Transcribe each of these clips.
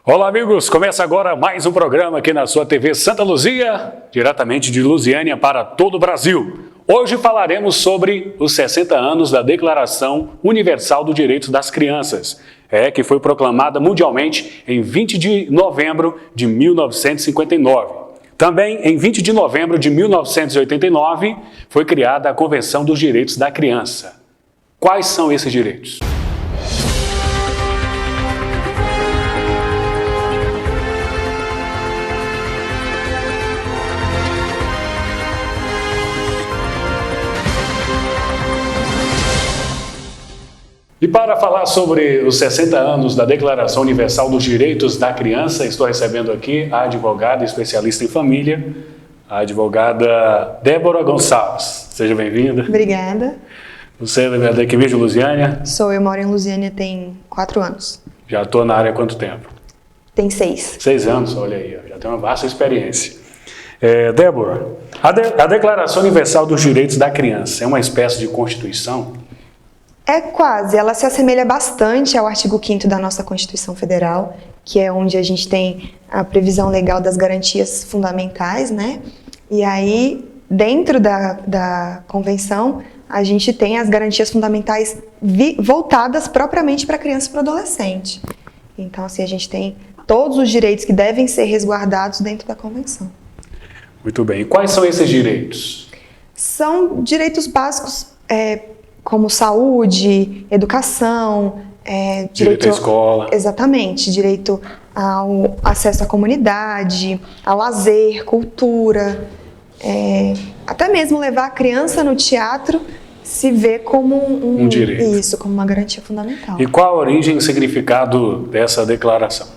Olá, amigos! Começa agora mais um programa aqui na sua TV Santa Luzia, diretamente de Lusiânia para todo o Brasil. Hoje falaremos sobre os 60 anos da Declaração Universal dos Direitos das Crianças, que foi proclamada mundialmente em 20 de novembro de 1959. Também, em 20 de novembro de 1989, foi criada a Convenção dos Direitos da Criança. Quais são esses direitos? E para falar sobre os 60 anos da Declaração Universal dos Direitos da Criança, estou recebendo aqui a advogada especialista em família, a advogada Débora Gonçalves. Seja bem-vinda. Obrigada. Você é daqui mesmo de Lusiânia? Eu moro em Lusiânia tem 4 anos. Já estou na área há quanto tempo? Tem 6. 6 anos, olha aí, já tem uma vasta experiência. Débora, a Declaração Universal dos Direitos da Criança é uma espécie de constituição? É quase, ela se assemelha bastante ao artigo 5º da nossa Constituição Federal, que é onde a gente tem a previsão legal das garantias fundamentais, né? E aí, dentro da Convenção, a gente tem as garantias fundamentais voltadas propriamente para a criança e para o adolescente. Então, assim, a gente tem todos os direitos que devem ser resguardados dentro da Convenção. Muito bem. E quais são esses direitos? São direitos básicos, como saúde, educação, direito à escola. Exatamente, direito ao acesso à comunidade, ao lazer, cultura, até mesmo levar a criança no teatro se vê como um direito. Isso, como uma garantia fundamental. E qual a origem e significado dessa declaração?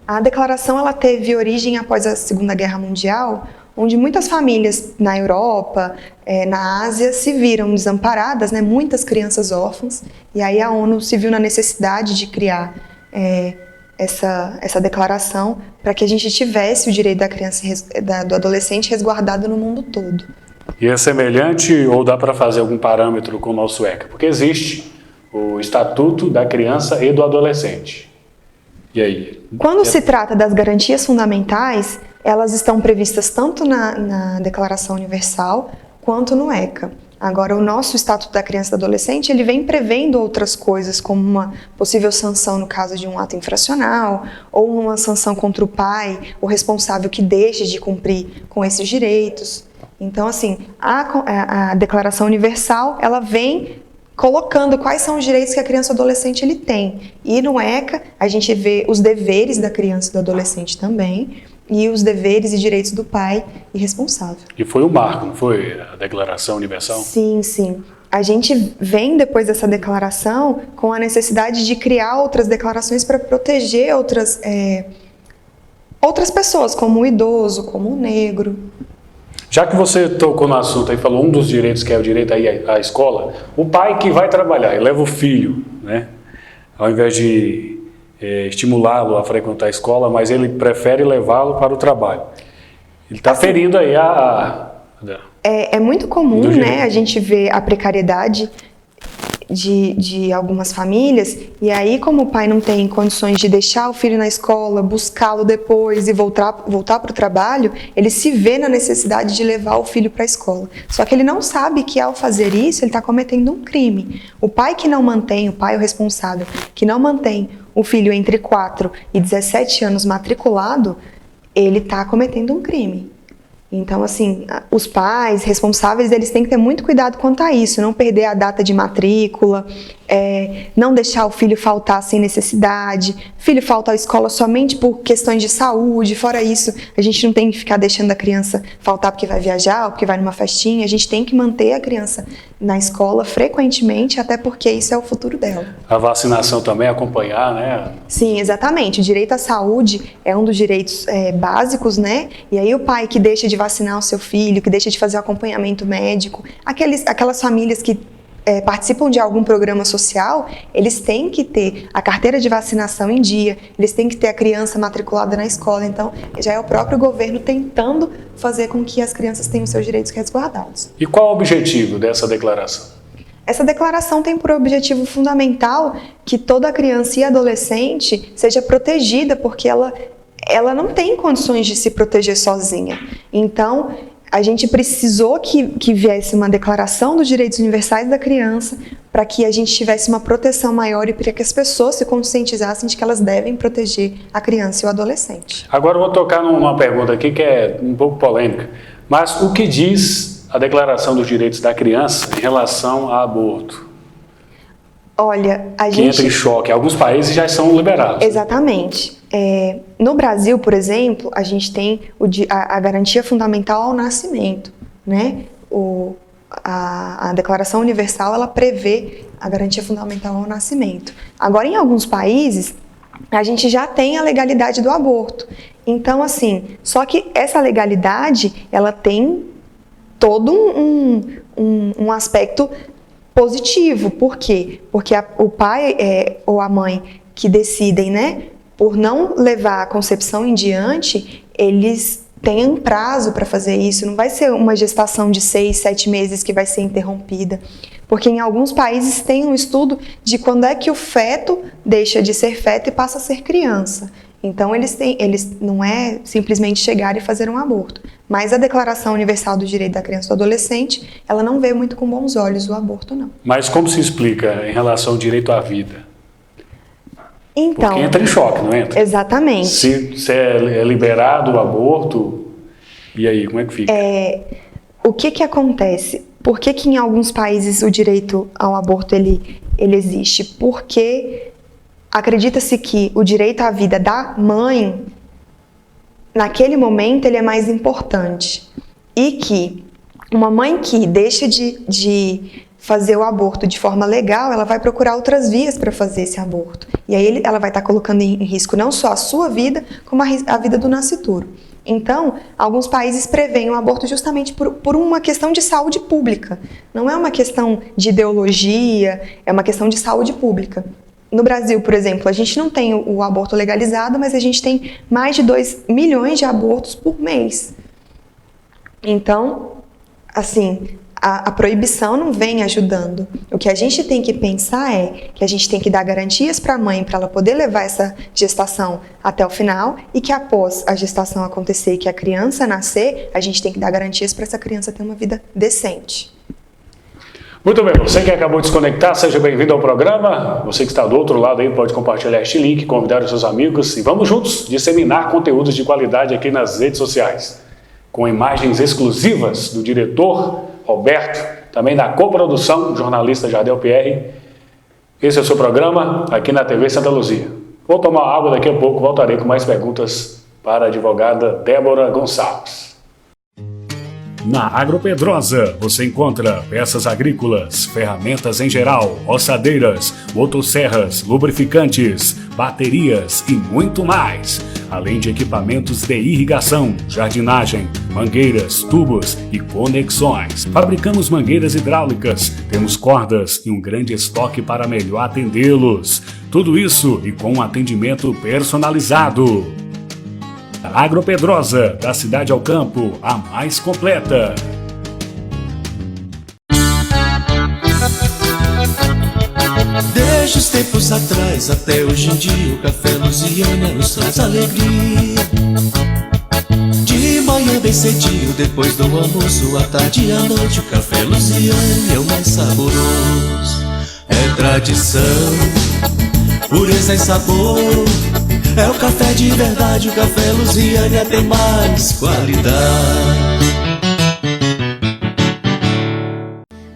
A declaração ela teve origem após a Segunda Guerra Mundial, onde muitas famílias na Europa, na Ásia, se viram desamparadas, né? Muitas crianças órfãs, e aí a ONU se viu na necessidade de criar essa declaração para que a gente tivesse o direito da criança e do adolescente resguardado no mundo todo. E é semelhante ou dá para fazer algum parâmetro com o nosso ECA? Porque existe o Estatuto da Criança e do Adolescente. E aí? Quando se trata das garantias fundamentais, elas estão previstas tanto na Declaração Universal quanto no ECA. Agora, o nosso Estatuto da Criança e do Adolescente, ele vem prevendo outras coisas, como uma possível sanção no caso de um ato infracional, ou uma sanção contra o pai, o responsável que deixe de cumprir com esses direitos. Então, assim, a Declaração Universal, ela vem colocando quais são os direitos que a criança e o adolescente ele tem. E no ECA, a gente vê os deveres da criança e do adolescente também, e os deveres e direitos do pai e responsável. E foi um marco, não foi a Declaração Universal? Sim, sim. A gente vem depois dessa declaração com a necessidade de criar outras declarações para proteger outras pessoas, como o idoso, como o negro. Já que você tocou no assunto e falou um dos direitos, que é o direito à escola, o pai que vai trabalhar e leva o filho, né? Ao invés de estimulá-lo a frequentar a escola, mas ele prefere levá-lo para o trabalho. Ele está ferindo aí É muito comum, né, a gente ver a precariedade de algumas famílias, e aí como o pai não tem condições de deixar o filho na escola, buscá-lo depois e voltar para o trabalho, ele se vê na necessidade de levar o filho para a escola. Só que ele não sabe que ao fazer isso, ele está cometendo um crime. O pai que não mantém, o pai o responsável, que não mantém o filho entre 4 e 17 anos matriculado, ele está cometendo um crime. Então, assim, os pais responsáveis, eles têm que ter muito cuidado quanto a isso, não perder a data de matrícula, não deixar o filho faltar sem necessidade, filho falta à escola somente por questões de saúde. Fora isso, a gente não tem que ficar deixando a criança faltar porque vai viajar ou porque vai numa festinha. A gente tem que manter a criança na escola frequentemente, até porque isso é o futuro dela. A vacinação também, acompanhar, né? Sim, exatamente. O direito à saúde é um dos direitos básicos, né? E aí o pai que deixa de vacinar o seu filho, que deixa de fazer o acompanhamento médico, aquelas famílias que participam de algum programa social, eles têm que ter a carteira de vacinação em dia, eles têm que ter a criança matriculada na escola. Então, já é o próprio governo tentando fazer com que as crianças tenham seus direitos resguardados. E qual o objetivo dessa declaração? Essa declaração tem por objetivo fundamental que toda criança e adolescente seja protegida, porque ela não tem condições de se proteger sozinha. Então, a gente precisou que viesse uma declaração dos direitos universais da criança para que a gente tivesse uma proteção maior e para que as pessoas se conscientizassem de que elas devem proteger a criança e o adolescente. Agora eu vou tocar numa pergunta aqui que é um pouco polêmica, mas o que diz a Declaração dos Direitos da Criança em relação ao aborto? Olha, que entra em choque. Alguns países já são liberados. Exatamente. No Brasil, por exemplo, a gente tem a garantia fundamental ao nascimento, né? A Declaração Universal, ela prevê a garantia fundamental ao nascimento. Agora, em alguns países, a gente já tem a legalidade do aborto. Então, assim, só que essa legalidade, ela tem todo um aspecto positivo. Por quê? Porque o pai ou a mãe que decidem, né, por não levar a concepção em diante, eles têm um prazo para fazer isso. Não vai ser uma gestação de 6, 7 meses que vai ser interrompida. Porque em alguns países tem um estudo de quando é que o feto deixa de ser feto e passa a ser criança. Então, eles não é simplesmente chegar e fazer um aborto. Mas a Declaração Universal do Direito da Criança e do Adolescente, ela não vê muito com bons olhos o aborto, não. Mas como se explica em relação ao direito à vida? Então, porque entra em choque, não entra? Exatamente. Se é liberado o aborto, e aí, como é que fica? O que acontece? Por que em alguns países o direito ao aborto ele existe? Porque acredita-se que o direito à vida da mãe, naquele momento, ele é mais importante. E que uma mãe que deixa de fazer o aborto de forma legal, ela vai procurar outras vias para fazer esse aborto. E aí ela vai estar colocando em risco não só a sua vida, como a vida do nascituro. Então, alguns países prevêem o aborto justamente por uma questão de saúde pública. Não é uma questão de ideologia, é uma questão de saúde pública. No Brasil, por exemplo, a gente não tem o aborto legalizado, mas a gente tem mais de 2 milhões de abortos por mês. Então, assim, a proibição não vem ajudando. O que a gente tem que pensar é que a gente tem que dar garantias para a mãe para ela poder levar essa gestação até o final e que após a gestação acontecer e que a criança nascer, a gente tem que dar garantias para essa criança ter uma vida decente. Muito bem, você que acabou de se conectar, seja bem-vindo ao programa. Você que está do outro lado aí pode compartilhar este link, convidar os seus amigos e vamos juntos disseminar conteúdos de qualidade aqui nas redes sociais. Com imagens exclusivas do diretor Roberto, também da coprodução, jornalista Jardel Pierre. Esse é o seu programa aqui na TV Santa Luzia. Vou tomar água daqui a pouco, voltarei com mais perguntas para a advogada Débora Gonçalves. Na Agropedrosa você encontra peças agrícolas, ferramentas em geral, roçadeiras, motosserras, lubrificantes, baterias e muito mais. Além de equipamentos de irrigação, jardinagem, mangueiras, tubos e conexões. Fabricamos mangueiras hidráulicas, temos cordas e um grande estoque para melhor atendê-los. Tudo isso e com um atendimento personalizado. A Agropedrosa, da cidade ao campo, a mais completa. Desde os tempos atrás até hoje em dia, o Café Luziânia nos traz alegria. De manhã bem cedinho, depois do almoço, à tarde e à noite, o Café Luziânia é o mais saboroso. É tradição, pureza e sabor. É o café de verdade, o Café Luziânia tem mais qualidade.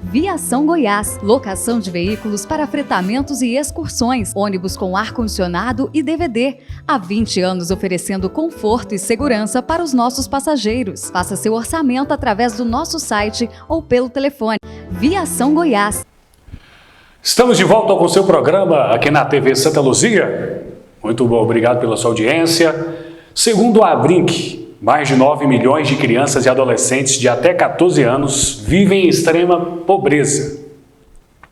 Viação Goiás, locação de veículos para fretamentos e excursões, ônibus com ar-condicionado e DVD. Há 20 anos oferecendo conforto e segurança para os nossos passageiros. Faça seu orçamento através do nosso site ou pelo telefone. Viação Goiás. Estamos de volta com o seu programa aqui na TV Santa Luzia. Muito bom, obrigado pela sua audiência. Segundo a Abrinq, mais de 9 milhões de crianças e adolescentes de até 14 anos vivem em extrema pobreza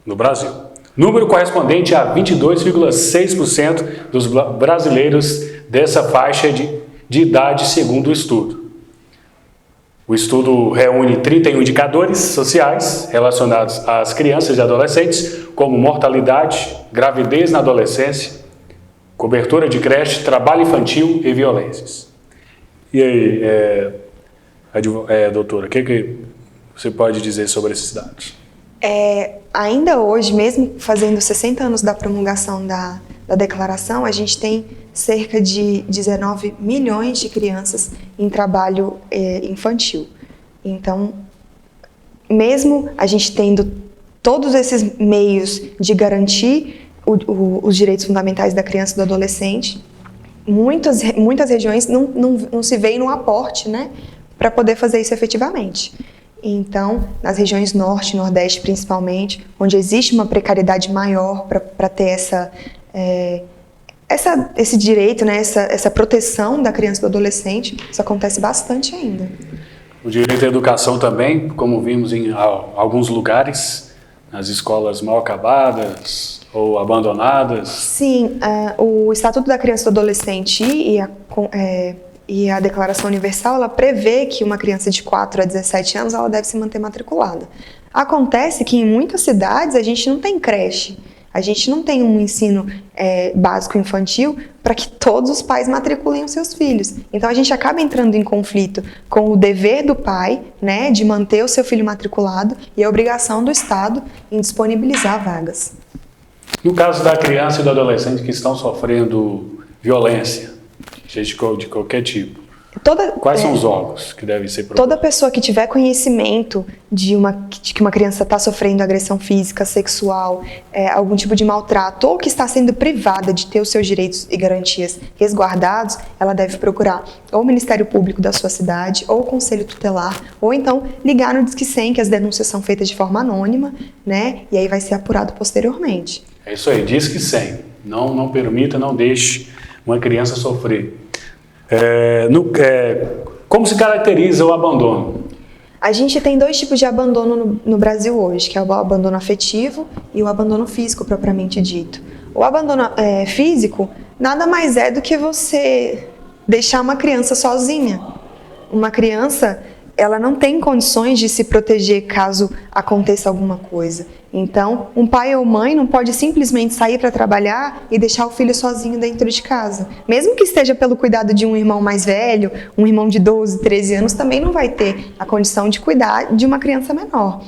no Brasil. Número correspondente a 22,6% dos brasileiros dessa faixa de idade, segundo o estudo. O estudo reúne 31 indicadores sociais relacionados às crianças e adolescentes, como mortalidade, gravidez na adolescência, cobertura de creche, trabalho infantil e violências. E aí, doutora, o que você pode dizer sobre esses dados? Ainda hoje, mesmo fazendo 60 anos da promulgação da declaração, a gente tem cerca de 19 milhões de crianças em trabalho infantil. Então, mesmo a gente tendo todos esses meios de garantir os direitos fundamentais da criança e do adolescente, muitas regiões não se veem no aporte, né, para poder fazer isso efetivamente. Então, nas regiões norte e nordeste principalmente, onde existe uma precariedade maior para ter esse direito, né, essa proteção da criança e do adolescente, isso acontece bastante ainda. O direito à educação também, como vimos em alguns lugares, nas escolas mal acabadas ou abandonadas. Sim, o Estatuto da Criança e do Adolescente e a Declaração Universal, ela prevê que uma criança de 4 a 17 anos ela deve se manter matriculada. Acontece que em muitas cidades a gente não tem creche, a gente não tem um ensino básico infantil para que todos os pais matriculem os seus filhos. Então a gente acaba entrando em conflito com o dever do pai, né, de manter o seu filho matriculado e a obrigação do Estado em disponibilizar vagas. No caso da criança e do adolescente que estão sofrendo violência, de qualquer tipo, quais são os órgãos que devem ser procurados? Toda pessoa que tiver conhecimento de que uma criança está sofrendo agressão física, sexual, algum tipo de maltrato, ou que está sendo privada de ter os seus direitos e garantias resguardados, ela deve procurar ou o Ministério Público da sua cidade, ou o Conselho Tutelar, ou então ligar no Disque 100, que as denúncias são feitas de forma anônima, né? E aí vai ser apurado posteriormente. É isso aí, Disque 100. Não permita, não deixe uma criança sofrer. Como se caracteriza o abandono? A gente tem dois tipos de abandono no Brasil hoje, que é o abandono afetivo e o abandono físico, propriamente dito. O abandono físico nada mais é do que você deixar uma criança sozinha. Uma criança, ela não tem condições de se proteger caso aconteça alguma coisa. Então, um pai ou mãe não pode simplesmente sair para trabalhar e deixar o filho sozinho dentro de casa. Mesmo que esteja pelo cuidado de um irmão mais velho, um irmão de 12, 13 anos, também não vai ter a condição de cuidar de uma criança menor.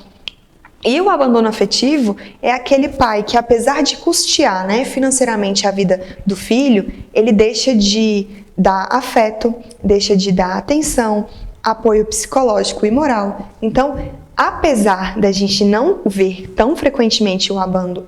E o abandono afetivo é aquele pai que, apesar de custear, né, financeiramente a vida do filho, ele deixa de dar afeto, deixa de dar atenção, apoio psicológico e moral. Então, apesar da gente não ver tão frequentemente o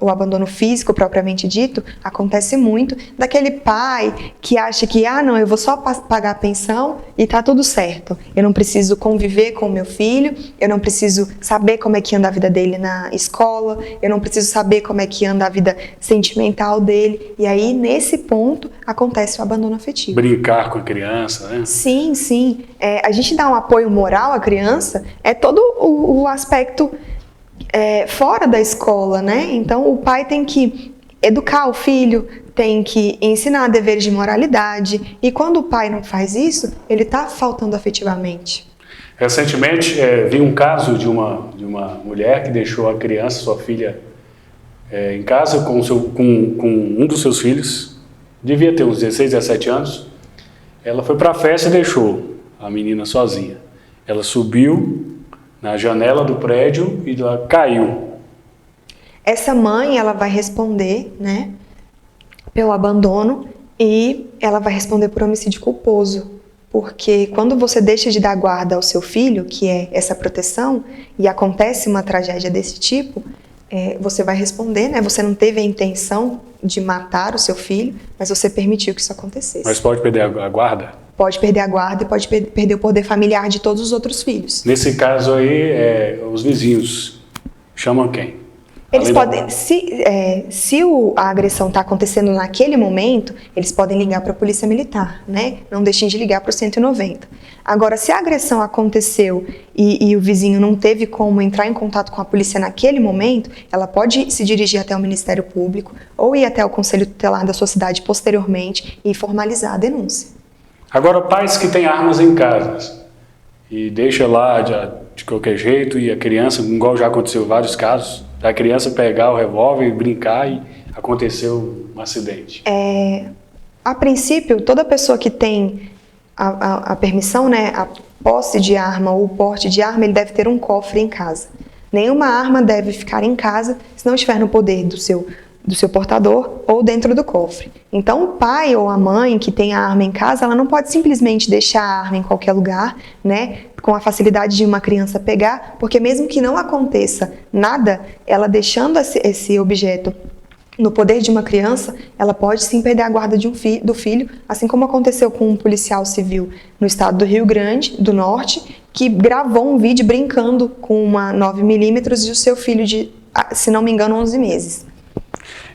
abandono físico propriamente dito, acontece muito daquele pai que acha que, não, eu vou só pagar a pensão e tá tudo certo. Eu não preciso conviver com o meu filho, eu não preciso saber como é que anda a vida dele na escola, eu não preciso saber como é que anda a vida sentimental dele. E aí, nesse ponto, acontece o abandono afetivo. Brincar com a criança, né? Sim, sim. A gente dá um apoio moral à criança, é todo o aspecto fora da escola, né? Então, o pai tem que educar o filho, tem que ensinar deveres de moralidade, e quando o pai não faz isso, ele está faltando afetivamente. Recentemente, vi um caso de uma mulher que deixou a criança, sua filha, em casa com um dos seus filhos, devia ter uns 16, 17 anos. Ela foi para a festa e deixou a menina sozinha. Ela subiu na janela do prédio e ela caiu. Essa mãe, ela vai responder, né, pelo abandono, e ela vai responder por homicídio culposo. Porque quando você deixa de dar guarda ao seu filho, que é essa proteção, e acontece uma tragédia desse tipo, você vai responder, né? Você não teve a intenção de matar o seu filho, mas você permitiu que isso acontecesse. Mas pode perder a guarda? Pode perder a guarda e pode perder o poder familiar de todos os outros filhos. Nesse caso aí, os vizinhos chamam quem? Eles podem, se a agressão está acontecendo naquele momento, eles podem ligar para a Polícia Militar, né? Não deixem de ligar para o 190. Agora, se a agressão aconteceu e o vizinho não teve como entrar em contato com a polícia naquele momento, ela pode se dirigir até o Ministério Público ou ir até o Conselho Tutelar da sua cidade posteriormente e formalizar a denúncia. Agora, pais que têm armas em casa, e deixa lá de qualquer jeito e a criança, igual já aconteceu em vários casos, a criança pegar o revólver e brincar e aconteceu um acidente? A princípio, toda pessoa que tem a permissão, né, a posse de arma ou o porte de arma, ele deve ter um cofre em casa. Nenhuma arma deve ficar em casa se não estiver no poder do seu portador ou dentro do cofre. Então, o pai ou a mãe que tem a arma em casa, ela não pode simplesmente deixar a arma em qualquer lugar, né, com a facilidade de uma criança pegar, porque mesmo que não aconteça nada, ela deixando esse objeto no poder de uma criança, ela pode sim perder a guarda do filho, assim como aconteceu com um policial civil no estado do Rio Grande do Norte, que gravou um vídeo brincando com uma 9mm e o seu filho de, se não me engano, 11 meses.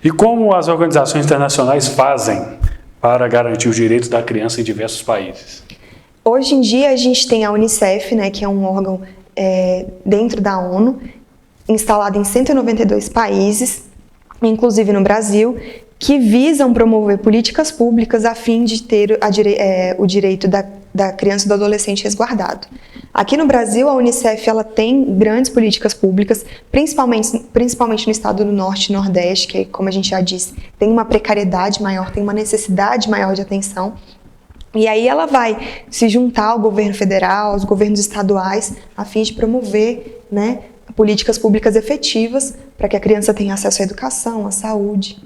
E como as organizações internacionais fazem para garantir os direitos da criança em diversos países? Hoje em dia a gente tem a Unicef, né, que é um órgão dentro da ONU, instalado em 192 países, inclusive no Brasil, que visam promover políticas públicas a fim de ter o direito da criança e do adolescente resguardado. Aqui no Brasil, a Unicef ela tem grandes políticas públicas, principalmente no estado do Norte e Nordeste, que, como a gente já disse, tem uma precariedade maior, tem uma necessidade maior de atenção. E aí ela vai se juntar ao governo federal, aos governos estaduais, a fim de promover, né, políticas públicas efetivas para que a criança tenha acesso à educação, à saúde.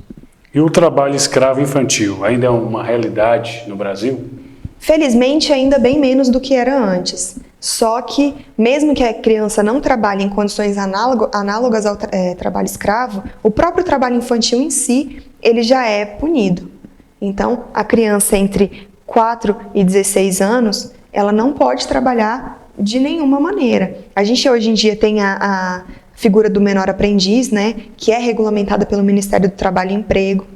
E o trabalho escravo infantil ainda é uma realidade no Brasil? Felizmente, ainda bem menos do que era antes. Só que, mesmo que a criança não trabalhe em condições análogas ao trabalho escravo, o próprio trabalho infantil em si, ele já é punido. Então, a criança entre 4 e 16 anos, ela não pode trabalhar de nenhuma maneira. A gente hoje em dia tem a figura do menor aprendiz, né, que é regulamentada pelo Ministério do Trabalho e Emprego.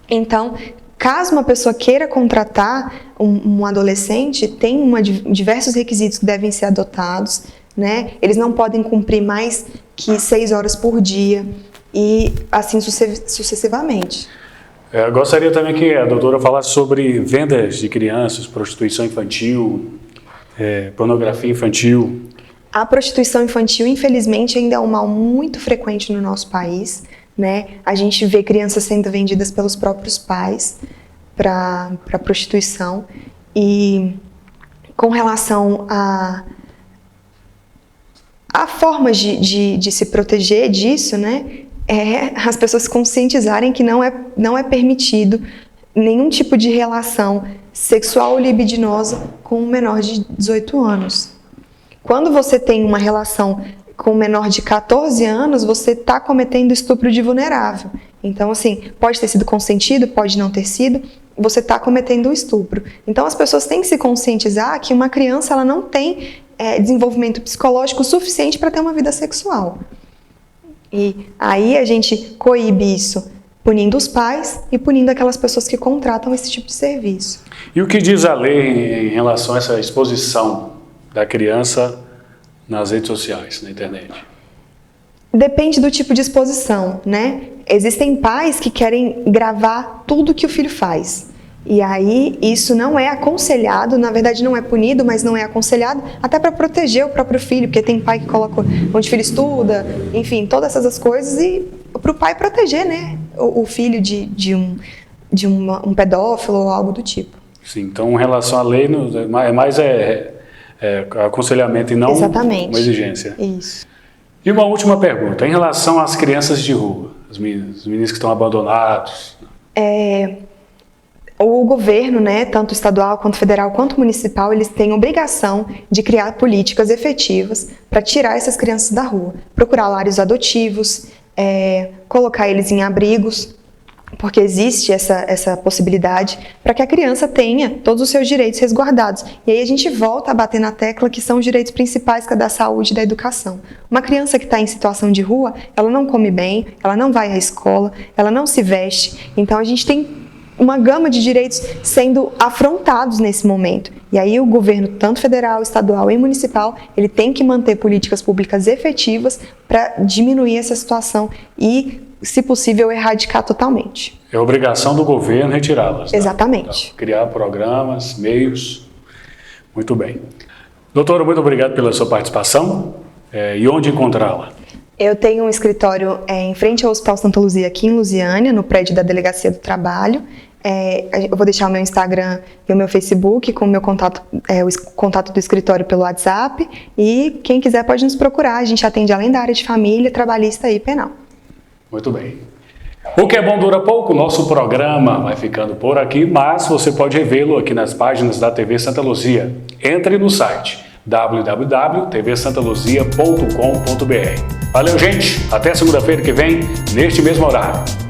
Então, caso uma pessoa queira contratar um adolescente, tem diversos requisitos que devem ser adotados, né? Eles não podem cumprir mais que 6 horas por dia e assim sucessivamente. Eu gostaria também que a doutora falasse sobre vendas de crianças, prostituição infantil, pornografia infantil. A prostituição infantil, infelizmente, ainda é um mal muito frequente no nosso país, né? A gente vê crianças sendo vendidas pelos próprios pais para prostituição. E com relação a formas de se proteger disso, né? As pessoas se conscientizarem que não é permitido nenhum tipo de relação sexual ou libidinosa com um menor de 18 anos. Quando você tem uma relação com um menor de 14 anos, você está cometendo estupro de vulnerável. Então, assim, pode ter sido consentido, pode não ter sido, você está cometendo um estupro. Então, as pessoas têm que se conscientizar que uma criança ela não tem desenvolvimento psicológico suficiente para ter uma vida sexual. E aí a gente coíbe isso punindo os pais e punindo aquelas pessoas que contratam esse tipo de serviço. E o que diz a lei em relação a essa exposição da criança nas redes sociais, na internet? Depende do tipo de exposição, né? Existem pais que querem gravar tudo que o filho faz. E aí isso não é aconselhado, na verdade não é punido, mas não é aconselhado, até para proteger o próprio filho, porque tem pai que coloca onde o filho estuda, enfim, todas essas coisas, e para o pai proteger, né, o filho de um pedófilo ou algo do tipo. Sim, então em relação à lei, é mais aconselhamento e não Exatamente. Uma exigência. Isso. E uma última pergunta, em relação às crianças de rua, os meninos que estão abandonados. O governo, né, tanto estadual quanto federal quanto municipal, eles têm obrigação de criar políticas efetivas para tirar essas crianças da rua, procurar lares adotivos, colocar eles em abrigos, porque existe essa possibilidade para que a criança tenha todos os seus direitos resguardados. E aí a gente volta a bater na tecla que são os direitos principais, que é da saúde e da educação. Uma criança que está em situação de rua, ela não come bem, ela não vai à escola, ela não se veste. Então a gente tem uma gama de direitos sendo afrontados nesse momento. E aí o governo, tanto federal, estadual e municipal, ele tem que manter políticas públicas efetivas para diminuir essa situação e, se possível, erradicar totalmente. É obrigação do governo retirá-las. Exatamente. Tá? Criar programas, meios. Muito bem. Doutora, muito obrigado pela sua participação. E onde encontrá-la? Eu tenho um escritório em frente ao Hospital Santa Luzia, aqui em Lusiânia, no prédio da Delegacia do Trabalho. Eu vou deixar o meu Instagram e o meu Facebook com o meu contato, o contato do escritório pelo WhatsApp. E quem quiser pode nos procurar. A gente atende além da área de família, trabalhista e penal. Muito bem. O que é bom dura pouco, nosso programa vai ficando por aqui, mas você pode revê-lo aqui nas páginas da TV Santa Luzia. Entre no site www.tvsantaluzia.com.br. Valeu, gente! Até segunda-feira que vem, neste mesmo horário.